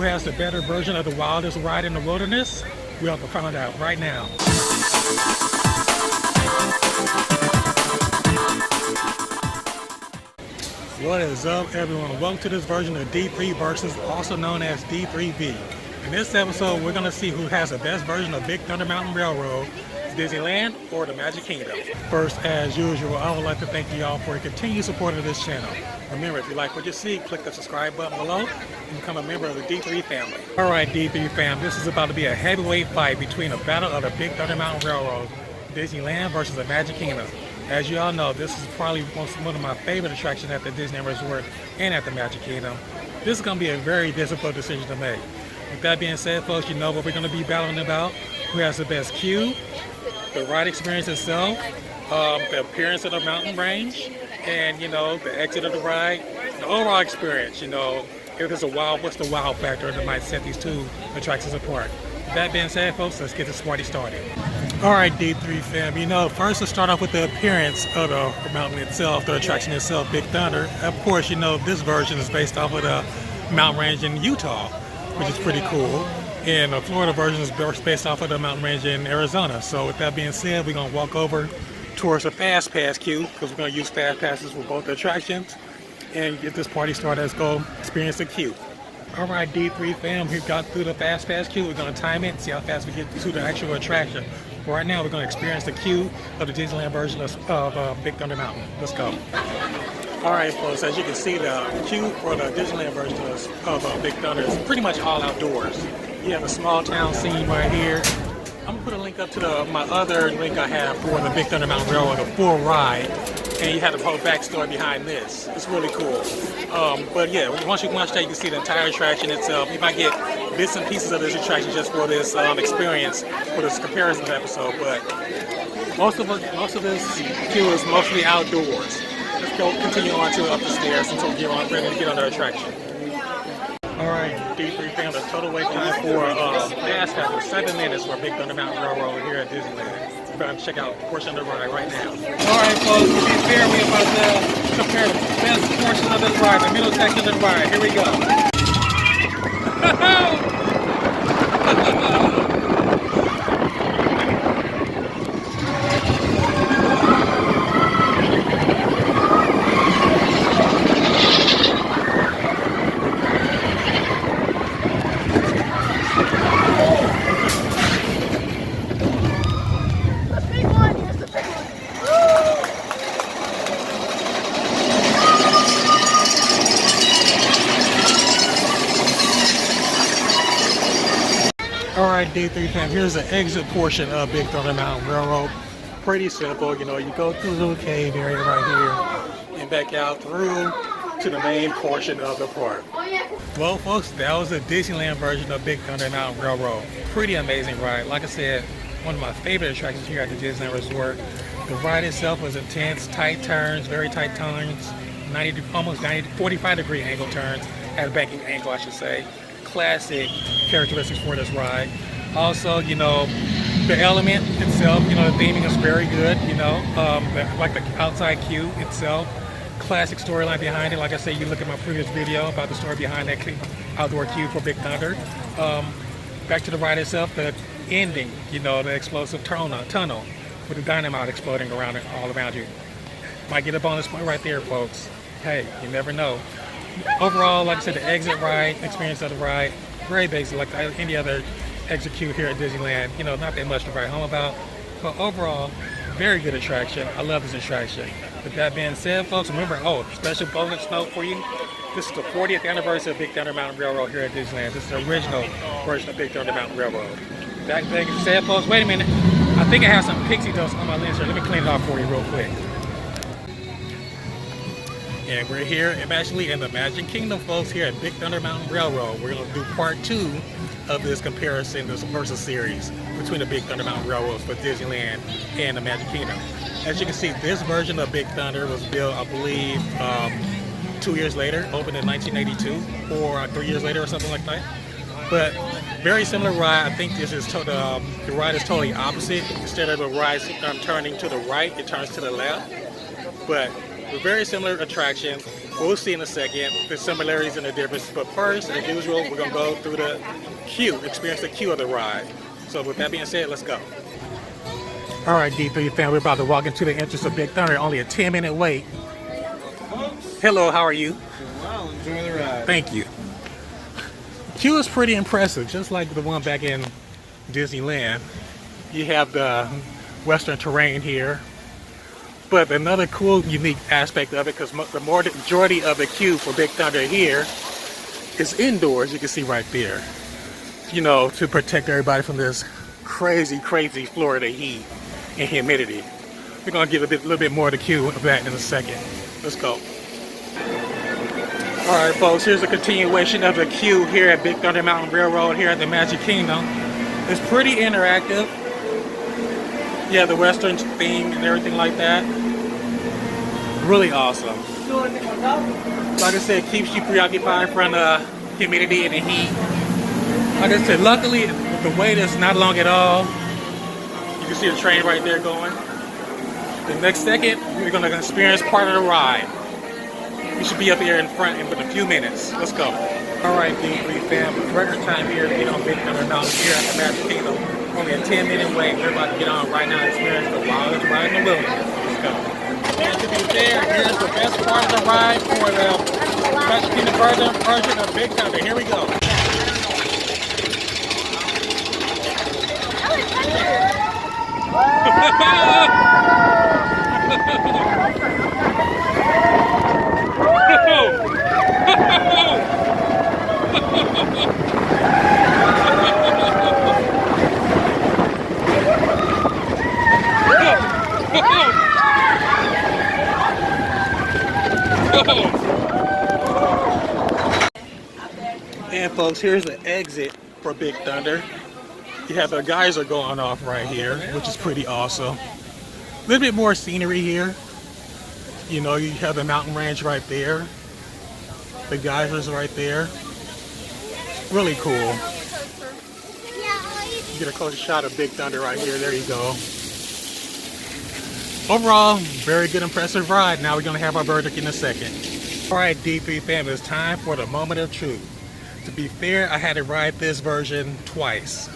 has the better version of the wildest ride in the wilderness? We have to find out right now. What is up, everyone? Welcome to this version of D3 versus, also known as D3V. In this episode, we're going to see who has the best version of Big Thunder Mountain Railroad, Disneyland or the Magic Kingdom. First, as usual, I would like to thank you all for your continued support of this channel. Remember, if you like what you see, click the subscribe button below and become a member of the D3 family. Alright, D3 fam, this is about to be a heavyweight fight between a battle of the Big Thunder Mountain Railroad, Disneyland versus the Magic Kingdom. As you all know, this is probably one of my favorite attractions at the Disneyland Resort and at the Magic Kingdom. This is going to be a very difficult decision to make. With that being said, folks, you know what we're going to be battling about. Who has the best queue, the ride experience itself, the appearance of the mountain range, and, you know, the exit of the ride, the overall experience, you know, if there's a wow, what's the wow factor that might set these two attractions apart. With that being said, folks, let's get this party started. Alright, D3 fam, you know, first let's start off with the appearance of the mountain itself, the attraction itself, Big Thunder. Of course, you know, this version is based off of the mountain range in Utah, which is pretty cool. And the Florida version is based off of the mountain range in Arizona. So with that being said, we're going to walk over towards the Fast Pass queue because we're going to use Fast Passes for both the attractions and get this party started. Let's go experience the queue. Alright, D3 fam, we've got through the Fast Pass queue. We're going to time it, see how fast we get to the actual attraction. Right now, we're going to experience the queue of the Disneyland version of Big Thunder Mountain. Let's go. Alright, folks, as you can see, the queue for the Disneyland version of Big Thunder is pretty much all outdoors. You have a small town scene right here. I'm going to put a link up to my other link I have for the Big Thunder Mountain Railroad, a full ride. And you have the whole backstory behind this. It's really cool. But yeah, once you watch that, you can see the entire attraction itself. You might get bits and pieces of this attraction just for this experience, for this comparison episode. But most of this queue is mostly outdoors. Let's go continue on to up the stairs until we get ready to get on the attraction. Alright, D3 fam, the total wait time for Fast Pass was 7 minutes for Big Thunder Mountain Railroad here at Disneyland. We're going to check out a portion of the ride right now. Alright, folks, to be fair, we're about to compare the best portion of this ride, the middle section of the ride. Here we go. Alright, D3 fam, here's the exit portion of Big Thunder Mountain Railroad. Pretty simple, you know, you go through the little cave area right here and back out through to the main portion of the park. Well, folks, that was the Disneyland version of Big Thunder Mountain Railroad. Pretty amazing ride. Like I said, one of my favorite attractions here at the Disneyland Resort. The ride itself was intense, tight turns, very tight turns, almost 45-degree angle turns, at a banking angle, I should say. Classic characteristics for this ride. Also, you know, the element itself, you know, the theming is very good, you know, like the outside queue itself. Classic storyline behind it. Like I said, you look at my previous video about the story behind that outdoor queue for Big Thunder. Back to the ride itself, the ending, you know, the explosive tunnel with the dynamite exploding around it, all around you. Might get a bonus point right there, folks. Hey, you never know. Overall, like I said, the exit ride, experience of the ride, very basic, like any other exit queue here at Disneyland. You know, not that much to write home about, but overall, very good attraction. I love this attraction. With that being said, folks, remember, special bonus note for you. This is the 40th anniversary of Big Thunder Mountain Railroad here at Disneyland. This is the original version of Big Thunder Mountain Railroad. That being said, folks, wait a minute. I think I have some pixie dust on my lens here. Let me clean it off for you real quick. And we're here, I'm actually in the Magic Kingdom, folks, here at Big Thunder Mountain Railroad. We're going to do part 2 of this comparison, this versus series between the Big Thunder Mountain Railroads for Disneyland and the Magic Kingdom. As you can see, this version of Big Thunder was built, I believe, 2 years later, opened in 1982, or 3 years later or something like that. But very similar ride. I think this is the ride is totally opposite. Instead of the ride turning to the right, it turns to the left. But very similar attraction, We'll see in a second the similarities and the differences. But first, as usual, we're going to go through the queue, experience the queue of the ride. So with that being said, let's go. All right, D3 fam, we're about to walk into the entrance of Big Thunder. Only a 10-minute wait. Hello, how are you? Well, enjoy the ride. Thank you. Queue is pretty impressive, just like the one back in Disneyland. You have the western terrain here. But another cool, unique aspect of it, because the majority of the queue for Big Thunder here is indoors, you can see right there. You know, to protect everybody from this crazy, crazy Florida heat and humidity. We're going to give a little bit more of the queue of that in a second. Let's go. Alright folks, here's a continuation of the queue here at Big Thunder Mountain Railroad here at the Magic Kingdom. It's pretty interactive. Yeah, the western theme and everything like that. Really awesome. Like I said, it keeps you preoccupied from the humidity and the heat. Like I said, luckily the wait is not long at all. You can see the train right there going. The next second, we're going to experience part of the ride. We should be up here in front in a few minutes. Let's go. Alright, D3 fam, record time here to get on Big Thunder Mountain here at the Magic Kingdom. Only a 10-minute wait. We're about to get on right now and experience the wildest ride in the wilderness. Let's go. And to be fair, here's the best part of the ride for the Magic Kingdom version of Big Thunder. Here we go. And folks, here's the exit for Big Thunder. You have the geyser going off right here, which is pretty awesome. A little bit more scenery here. You know, you have the mountain range right there. The geysers right there. Really cool. You get a closer shot of Big Thunder right here. There you go. Overall, very good, impressive ride. Now we're going to have our verdict in a second. Alright, D3 fam, it's time for the moment of truth. To be fair, I had to ride this version twice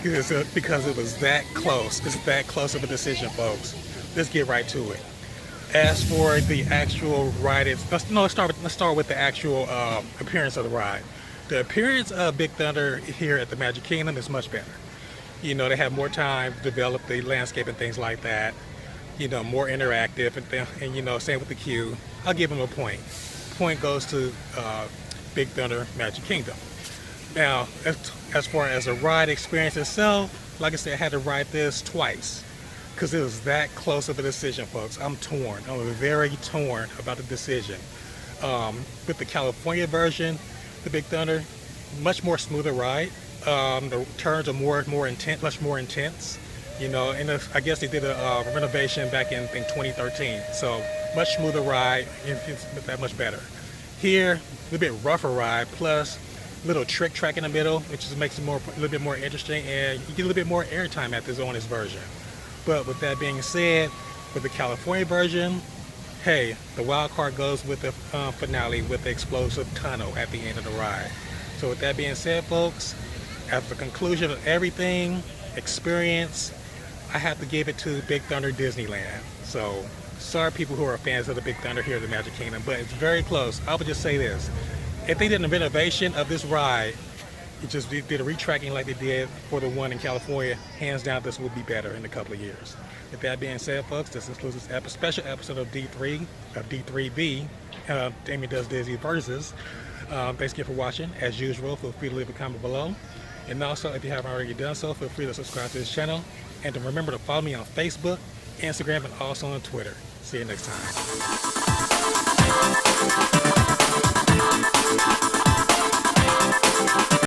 because it was that close. It's that close of a decision, folks. Let's get right to it. As for the actual ride, let's start with the actual appearance of the ride. The appearance of Big Thunder here at the Magic Kingdom is much better. You know, they have more time to develop the landscape and things like that. You know, more interactive and you know, same with the queue. I'll give them a point. Point goes to Big Thunder Magic Kingdom. Now, as far as the ride experience itself, like I said, I had to ride this twice because it was that close of a decision, folks. I'm torn. I'm very torn about the decision. With the California version, the Big Thunder, much more smoother ride. The turns are much more intense. You know, and I guess they did a renovation back in, I think, 2013. So much smoother ride, it's that much better. Here, a little bit rougher ride, plus a little trick track in the middle, which just makes it a little bit more interesting, and you get a little bit more airtime at this on this version. But with that being said, with the California version, hey, the wild card goes with the finale with the explosive tunnel at the end of the ride. So with that being said, folks, at the conclusion of everything, experience, I have to give it to Big Thunder Disneyland. So sorry people who are fans of the Big Thunder here at the Magic Kingdom, but it's very close. I would just say this. If they did a renovation of this ride, it just did a retracking like they did for the one in California, hands down this will be better in a couple of years. With that being said, folks, this concludes this special episode of D3V, Damien Does Disney Versus. Thanks again for watching. As usual, feel free to leave a comment below. And also, if you haven't already done so, feel free to subscribe to this channel. And to remember to follow me on Facebook, Instagram, and also on Twitter. See you next time.